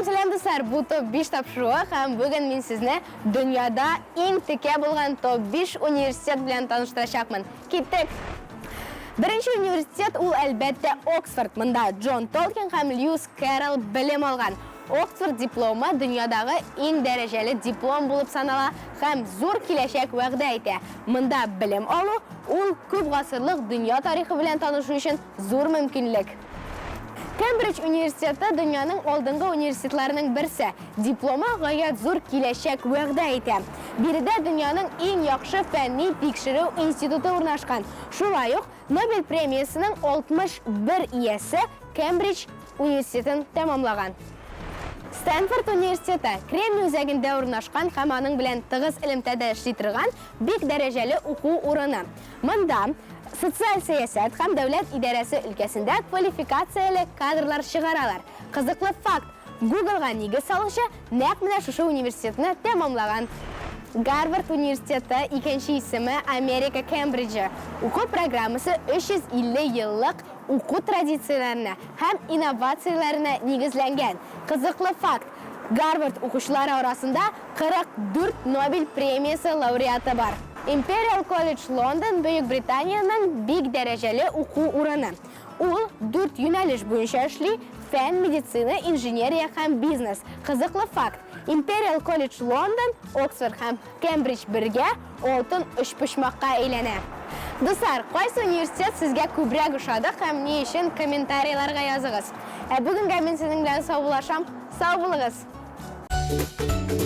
Selam dostlar, bu top 5 topshirig'i ham bugun men sizni dunyoda eng teka bo'lgan top 5 universitet bilan tanishtirishapman. Ketdik. Birinchi universitet u albatta Oxford. Bunda John Tolkien ham Lewis Carroll bilim olgan. Oxford diplomi dunyodagi eng darajali diplom bo'lib sanaladi, ham zo'r kelajak va'da etadi. Bunda bilim olu, u ko'p asrlik dunyo tarixi bilan tanishish uchun zo'r mumkinlik. Cambridge universiteti dunyoning oldingi universitetlarining birisi. Diplomi g'oyat zo'r kelajak va'da etadi. Birida dunyoning eng yaxshi fanniy tekshiruv instituti o'rnashgan. Shuningdek, Nobel premiyasining 61 egasi Cambridge universitetini tamomlagan. Stanford universiteti Kremniy o'zagida o'rnashgan, hammaning bilan tig'iz ilmda ishlaydigan bek darajali o'quv o'rni. Bunda sotsial siyosat ham davlat idorasi ülkesinde kvalifikatsiyali kadrlar chiqaralar. Qiziqli fakt, Google'ga nega soluvchi naq mana shu universitetni tamomlagan. Harvard universiteti ikinchi ismi Amerika Cambridge. O'quv programmasi 350 yillik o'quv traditsiyalarini ham innovatsiyalarini negizlangan. Qiziqli fakt, Harvard o'quvchilari orasida 44 Nobel premiyasi laureati bor. Imperial College London Buyuk Britaniyaning bek darajali o'quv o'rni. U 4 yo'nalish bo'yicha ishli: fan, meditsina, injinieriya ham biznes. Qiziqli fakt, Imperial College London, Oxford ham Cambridge birga oltin ushpushmoqqa aylanadi. Do'stlar, qaysi universitet sizga ko'proq yoqadi, ham ne uchun kommentariyalarga yozing'iz. Bugunga men sizning bilan sog'lasham. Sog' bo'ling'iz.